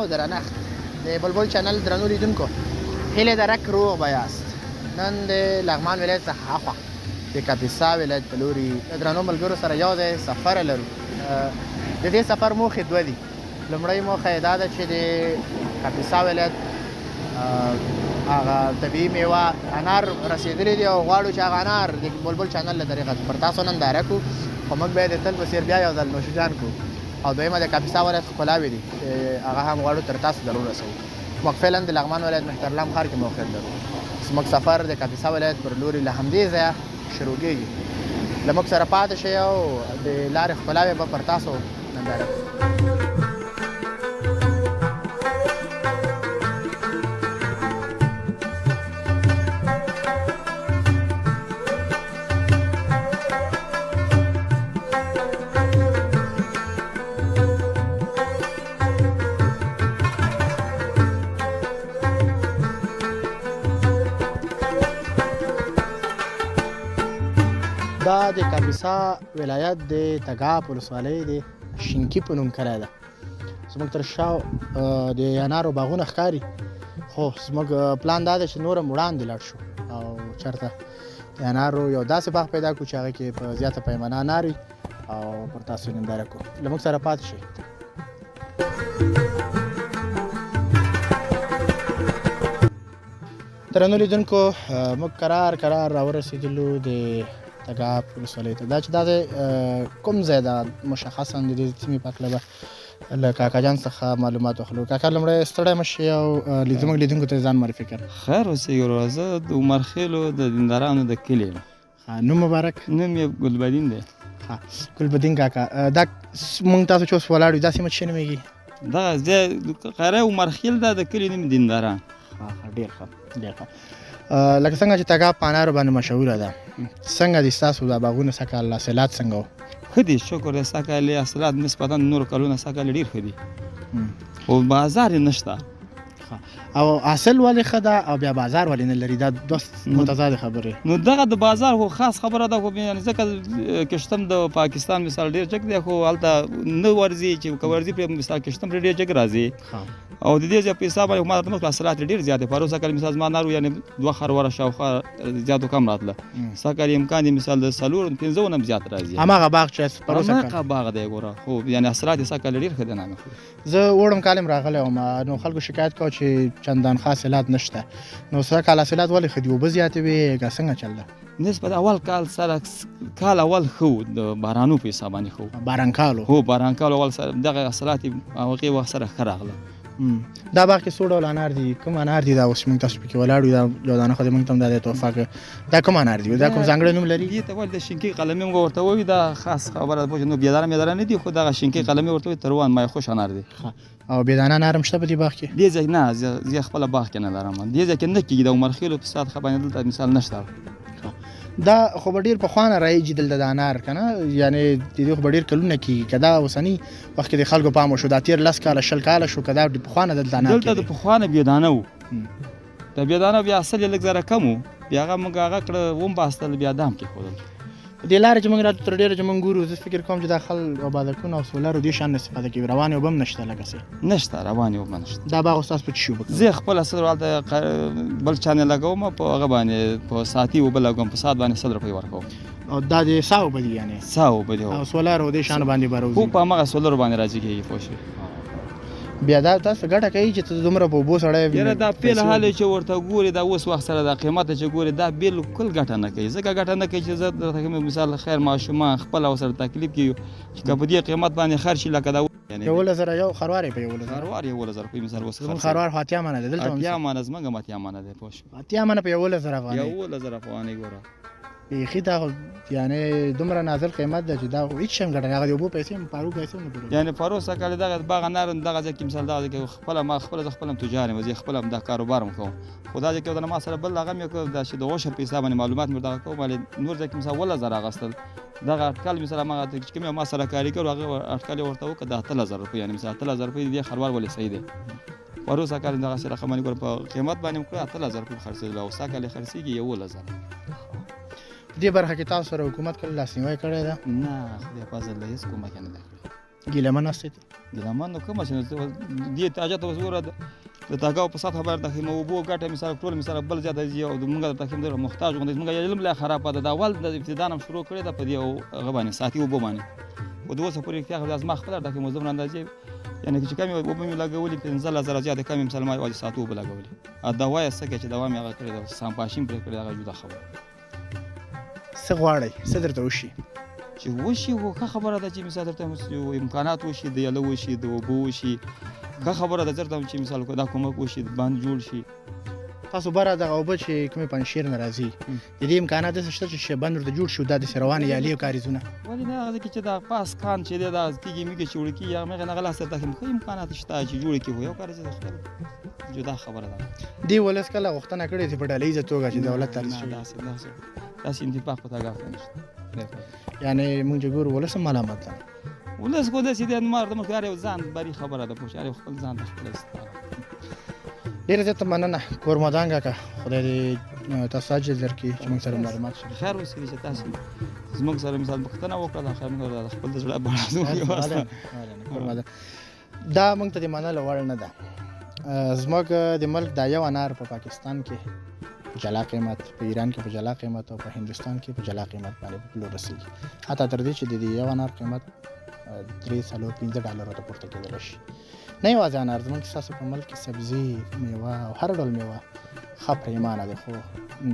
او درنښت د بلبل چینل درنو لیدونکو هیله درک روغ به یاست. نن د لغمان ولایت څخه هاخوا د کاپیسا ولایت په لوري د درنو ملګرو سره یو ځای سفر لرو. د دې سفر موخې دوه دي. لومړۍ موخه یې دا ده چې د کاپیسا ولایت هغه طبیعي میوه انار رسېدلي دي او غواړو چې هغه انار د بلبل چینل له طریقه پر تاسو ننداره کړو، خو موږ به یې د تل په څېر بیا یو ځل نوشجان کړو. او دویمه د کاپیسا ولایت ښکلاوې دي هغه هم غواړو تر تاسو در ورسوو. موږ فعلا د لغمان ولایت مهترلام ښار کې موقعیت لرو. زموږ سفر د کاپیسا ولایت پر لوري له همدې ځایه شروع کېږي. له موږ سره پاتې شئ او د لارې ښکلاوې به پر تاسو ننداره کړو. دا د کاپیسا ولایت د تګاب ولسوالۍ د شینکي په نوم کلی ده. زموږ تر شا د انارو باغونه ښکاري، خو زموږ پلان دا ده چې نور هم وړاندې لاړ شو او چېرته د انارو یو داسې باغ پیدا کړو چې هغه کې په زیاته پیمانه انار وي او پر تاسو ننداره کړو. له موږ سره پاتې شئ. درنو لیدونکو، موږ کرار راورسېدلو د تګاب ولسوالۍ ته. دا چې دا کوم ځای ده مشخصا د دې سیمې په هکله به له کاکا جان څخه معلومات واخلو. کاکا لومړی ستړی مه شئ او زموږ لیدونکو ته ځان معرفي کړه. خیر اوسئ ورور، زه د عمر خیلو د دیندارانو د کلي یم. نوم مبارک؟ نوم یې ګلبدین دی. ګلبدین کاکا، دا موږ تاسو چې اوس ولاړ یو دا سیمه څه نومېږي؟ دغه ځای قره عمر خیل ده، د کلي نوم دینداران. ډېر ښه ډېر ښه. لکه څنګه چې تګاب په انارو باندې مشهوره ده، څنګه دي ستاسو دا باغونه سږکال حاصلات څنګه وو؟ ښه دي شکر دی. سږکال یې حاصلات نسبتا نورو کلونو سږکال ډېر ښه دي، خو بازار یې نشته. او حاصل ولې ښه ده او بیا بازار ولې نه لري؟ دا دوه متضادې خبرې. نو دغه د بازار خو خاص خبره ده، خو یعنې ځکه کشتم د پاکستان مثال ډېر جګ دی، خو هلته نه ورځي چې که ورځي پرې مثال کشتم پرې ډېر جګ راځي. او د دې ځای په حساب باندې ما ته مخکې حاصلات یې ډېر زیات دی. پروسه کال مثال زما انارو یعنې 2 خروره شاوخوا زیاتو کم راتله. سږکال یې امکان دی مثال د 4-5 نه هم زیات راځي. هماغه باغ چې پروسه هماغه باغ دی ګوره، خو یعنې حاصلات یې سږکال ډېر ښه دی. نه زه وړم کال یم راغلی وم، نو خلکو شکایت کوه چې چندان ښه حاصلات نشته. نو سږکال حاصلات ولې ښه دي؟ اوبه زیاتې وې که څنګه چل ده؟ نسبت اول کال سره کال اول ښه و، د بارانو په حساب باندې ښه و. باران کال و؟ هو باران کال اول سره دغه حاصلات یې هغې وخت سره ښه راغله. دا باغ کې څو ډول انار دي؟ کوم انار دي دا اوس موږ تاسو پکې ولاړ یو؟ دا یو دانه خو دې موږ ته هم دا تحفه کړه. دا کوم انار دي؟ دا کوم ځانګړی نوم لري؟ دې ته وایي د شینکۍ قلمي موږ ورته وایو. دا خاص خبره ده، نو بېدانه نه دي، خو دغه شینکۍ قلمي ورته وایي. تروان مایخوش انار دی. او بېدانه انار هم شته په دې باغ کې؟ دې ځای نه، زه خپله باغ کې نه لرم. دې ځای کې نه کېږي، د عمر خیلو په ساعت باندې دلته مثال نشته. دا خو به ډېر پخوانه رایجي دلته د انار که نه؟ یعنې د دې خو به ډېر کلونه کېږي. که دا اوسني وخت کې د خلکو پام وشو، دا تېر 10 کاله 20 کاله شو، که دا پخوانه دلته انار دلته د پخوانه بېدانه و. د بېدانه بیا اصل یې لږ ذره کم و، بیا هغه موږ هغه کړه ومباستل، بیا دام کېښودل. دې لارې چې موږ راته تر ډېره چې موږ ګورو، زه فکر کوم چې دا خل او بادکونه او سولرو دې شان استفاده کوي. روانې اوبه هم نشته لکه څه؟ نشته، روانې اوبه نشته. دا باغ ستاسو په څه شي اوبه کوي؟ زه خپل اصل هلته بل چا نه لګوم، په هغه باندې په ساعتي اوبه لګوم، په ساعت باندې 100 روپۍ ورکوم. او دا د سا اوبه دي یعنې؟ سا اوبه دي. او سولر او دې شانو باندې به راوځي؟ خو په هماغه سولرو باندې راځي کېږي. پوه شوې؟ بیا دا تاسو ګټه کوي چې ته دومره په اوبو سړی؟ یاره دا فعل حال چې ورته ګورې، دا اوس وخت سره دا قیمت چې ګورې، دا بالکل ګټه نه کوي. ځکه ګټه نه کوي چې زه درته کوم مثال خیر ماشومان خپله ورسره تکلیف کېږي چې که په دې قیمت باندې خرڅ شي، لکه دا 11,000 یو خروار یې په 11,000 خروار 11,000 روپۍ مثال اوس زموږ خروار خو اتیا منه دی دلته؟ اتیا منه زموږ هم اتیا منه دی. پوه شوې؟ اتیا منه په 11,000 افغانۍ؟ 11,000 افغانۍ ګوره. بیخي دا یعنې دومره نازل قیمت ده چې دا هېڅ شی هم ګټه نه. هغه د اوبو پیسې هم پارو پیسې هم نه پورېږي. یعنې پروسه کال دغه باغ انار دغه ځای کې مثال دغه ځای کې خپله ما خپله زه خپله هم تجار یم، زه خپله هم دا کاروبار هم کوم. خو دا ځای کې ما سره بل هغه مې وکړ، دا چې د عشر په حساب باندې معلومات مې دغه کوم. نور ځای کې مثال 11,000 اخیستل. دغه اټکل مثال هماغه چې کوم ما سره کاري کړو هغه اټکل یې ورته وکړه د 8,000 روپۍ. یعنې مثال 8,000 روپۍ دې خروار ولې صحیح دی؟ پروسه کال دغه سره رقمونه ګوره په قیمت باندې مې کړه 8,000 روپۍ خرڅېدل، او سږکال یې خرڅېږي 11,000. په دې برخه کې تاسو سره حکومت کله لاسنیوی کړی ده؟ نه، خدای فضل دی، هېڅ کومک یې نه دی کړی. ګیلمن هستید؟ ګیلمن نو کومه چې دې تاجت اوس ګوره د تاګاو په سطح باندې د خیمه اوبو ګټه مثال ټول مثال بل زیاته دي او موږ د تخیم در محتاج غوندې موږ علم لا خراب ده د اول د ابتدا نم شروع کړی ده په دې او غبانې ساتي اوبو باندې او د اوسه پورې اختیار د ازما خپل د خیمه زمن اندازې یعنی چې کمی اوبو مې لګولې 15000 زیاته کمی مثال ما واجب ساتو اوبو لګولې ا دوا یې سکه چې دوا مې هغه کړی ده سام پاشیم پر کړی هغه جوړه خبره څه غواړئ څه درته وشي چې وشي خو ښه خبره ده چې مثال درته امکانات وشي د یلو وشي د اوبو وشي ښه خبره ده درته چې مثال دا کومک وشي بند جوړ شي تاسو بره دغه اوبه چې کومې پنجشیر نه راځي د دې امکانات داسې شته چې بند ورته جوړ شي او دا داسې روانې یالي او کاریزونه ولې نه هغه کې چې دا پاس کان چې دی دا تیږې میږي چې وړي کېږي هغه نه غلا سره ښه امکانات شته چې جوړ کړي خو یو کار چې خپل جدا خبره ده دې ولس کله غوښتنه کړې چې په ډله ییزه توګه چې دولت ته رسېږي داسې انتفاق په تاګه نشته یعنی موږ چې ګورو ولس هم ملامت ده ولس خو داسې دی مار د مخکې یو ځان بري خبره ده پوه شو خپل ځان خپل استاره ډېره زیاته مننه کورمدان کاکا خدای دې تاسو اجر درکړي چې موږ سره معلومات شي خیر اوسې چې تاسو زموږ سره مثال پوښتنه وکړه دا خیر موږ د خپل د زړه کورمدان دا موږ ته د منلو وړ نه ده زموږ د ملک دا یو انار په پاکستان کې په جلا قیمت په ایران کې په جلا قیمت او په هندوستان کې په جلا قیمت باندې په پلور رسېږي حتی تر دې چې د دې یو انار قیمت $3.5 ته پورته کېدلی شي نه یوازې انار زموږ ستاسو په ملک کې سبزي میوه او هر ډول میوه ښه پریمانه ده خو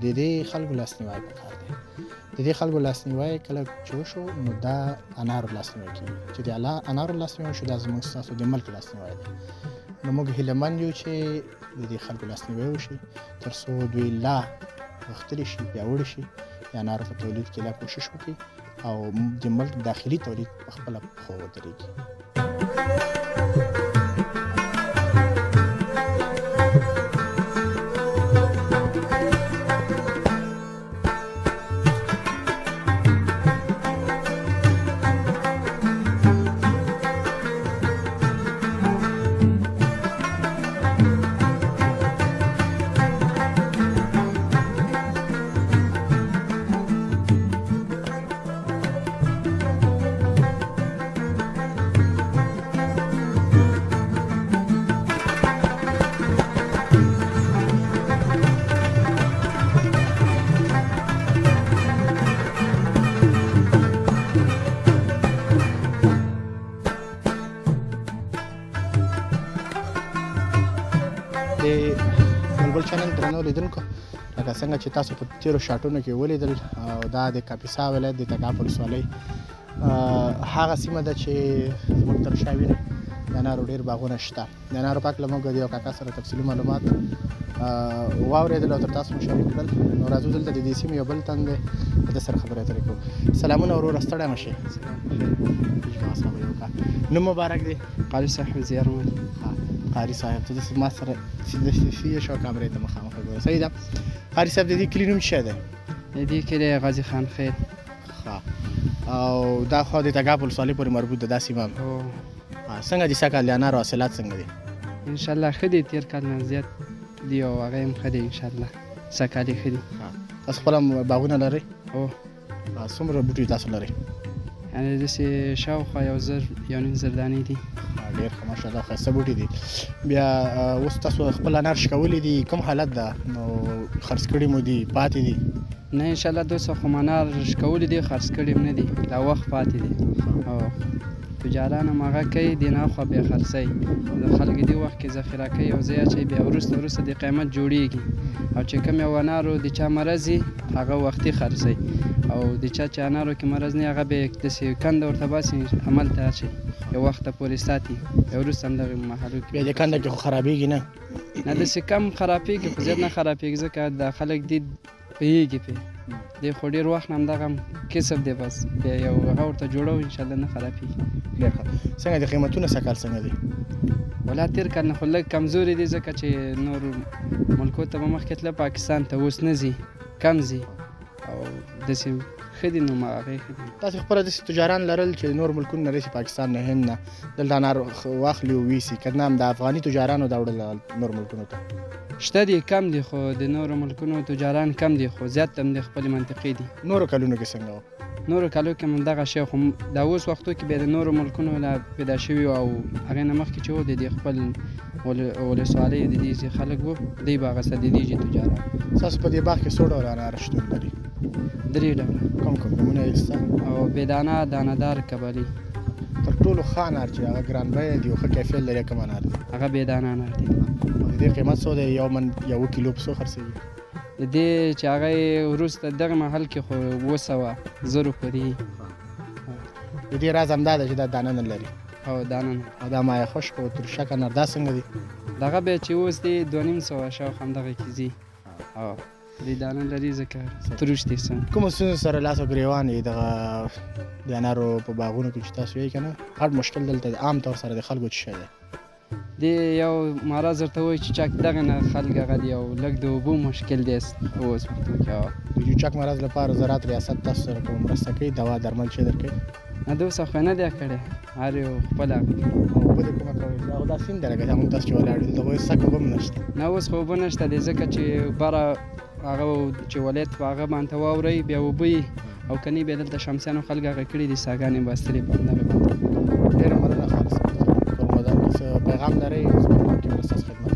د دې خلکو لاسنیوی پکار دی د دې خلکو لاسنیوی کله چې وشو نو دا انارو لاسنیوی کېږي چې د انارو لاسنیوی وشو دا زموږ ستاسو د ملک لاسنیوی دی نو موږ هیلهمند یو چې د دې خلکو لاسنیوی وشي تر څو دوی لا غښتلي شي پیاوړي شي د انارو په تولید کې لا کوشش وکړي او د ملک داخلي تولید په خپله پښو ودرېږي بلبل چینل درنو لیدونکو لکه څنګه چې تاسو په تیرو شاټونو کې ولیدل او دا د کاپیسا ولایت د تګاب ولسوالۍ هغه سیمه ده چې زموږ تر شا وینئ د انارو ډېر باغونه شته د انارو په هکله موږ د یو کاکا سره تفصیلي معلومات واورېدل او تر تاسو مو شریک کړل نو راځو دلته د دې سیمې یو بل تن دی په ده سره خبرې اترې کوو سلامونه وروره ستړی مه شئ نوم مبارک دی قاری صاحب زیارمل قاری صاحب ته داسې ما سره سیده شو کامرې ته مخامخ وګوره صحیح ده قاری صاحب د دې کلي نوم څه دی د دې کلي غازي خان خیل او دا خو د تګاب ولسوالۍ پورې مربوط ده دا سیمه څنګه دي سږکال د انارو حاصلات څنګه دي انشاءالله ښه دي تېر کال نه زیات دي او هغه هم ښه دي انشاءالله سږکال یې ښه دي تاسو خپله باغونه لرئ هو څومره بوټي تاسو لرئ یعنې داسې شاوخوا 1.5 دانې دي ډېر ښه ماشاءالله ښایسته بوټي دي بیا اوس تاسو خپل انار شکولی دي کوم حالت ده نو خرڅ کړي مو دي پاتې دي نه انشاءالله 200 خو انار شکولی دي خرڅ کړي هم نه دي لا وخت پاتې دي او تجاران هم هغه کوي د نه خوا بیا خرڅوي د خلک دې وخت کې ذخیره کوي او ځای اچوي بیا وروسته د قیمت جوړیږي او چې کوم یو انارو د چا مرض وي هغه وختي خرڅوي او د چا چې انارو کې مرض نه هغه بیا داسې کنده ورته باسي عمل ته اچوي یو وخته پورې ساتي بیا وروسته همدغې محلو کې بیا د کنده کې خو خرابېږي نه نه داسې کم خرابېږي خو زیات نه خرابېږي ځکه دا خلک دې پوهېږي پرې دی خو ډېر وخت نه همدغه کسب دی بس بیا یو هغه ورته جوړوو انشاءالله نه خرابېږي ډېر ښه څنګه دي قیمتونه سږکال څنګه دي ولا تېر کال نه خو لږ کمزوري دي ځکه چې نور ملکو ته به مخکې تله پاکستان ته اوس نه ځي کم ځي او داسې ښه دي نو هغې ښه دي تاسې خپله داسې تجاران لرل چې نور ملکونه نه رسي پاکستان نه هند نه دلته انار واخلي او ویسي که نه هم د افغاني تجارانو دا وړل نور ملکونو ته شته دي کم دي خو د نورو ملکونو تجاران کم دي خو زیات هم د خپلې منطقې دي نورو کلونو کې څنګه و نورو کالو کې هم دغه شی خو دا اوس وختو کې بیا د نورو ملکونو لا پیدا شوي او هغې نه مخکې چې و د دې خپل ولسوالۍ د دې چې خلک وو دوی به اغوسته د دې چې تجاران. ستاسو په دې باغ کې څو ډوله انار شتون لري؟ 3 ډوله. کوم کوم نومونه یې شته؟ او بېدانه، دانهدار، کبلي. تر ټولو ښه انار چې هغه ګران بیه دي او ښه کیفیت لري کوم انار دی؟ هغه بېدانه انار دی. د دې قیمت څو دی؟ یو من یو کیلو په څو خرڅېږي؟ د دې چې هغه یې وروسته دغه محل کې خو 200 پورې. د دې راز همدا ده چې دا دانه نه لري او دانه نه. او دا مایه خشک او ترشک انار دا څنګه دي؟ دغه بیا چې اوس دی 250 شاوخوا همدغه کې ځي او دې دانه لري ځکه تروش دي څه. کومو ستونزو سره لاس او ګرېوان یې دغه د انارو په باغونو کې چې تاسو یې که نه غټ مشکل دلته عام طور سره د خلکو څه شی دی؟ دې یو مرض ورته وایي چې چک دغه نه خلک هغه دی او لږ د اوبو مشکل دی اوس وختو کې. د چوچک مرض لپاره زراعت ریاست تاسو سره کوم مرسته کوي؟ دوا درمل چې درکوي؟ نه د اوسه خو یې نه دی کړی، هر یو خپله. اوبه د کومه کوئ؟ دا خو دا سیند دی لکه همون تاسو چې ولاړ یو دلته خو هېڅ څک اوبه هم نشته. نه اوس خو اوبه نشته دی ځکه چې بره هغه چې ولایت په هغه باندې واورئ بیا اوبه وي او که نه بیا دلته شمسیانو خلک هغه کړي دي څاګانې بستلې په همدغه باندې. ډېره مننه خالص. کوم پیغام لرئ؟ زموږ کې مرسته خدمت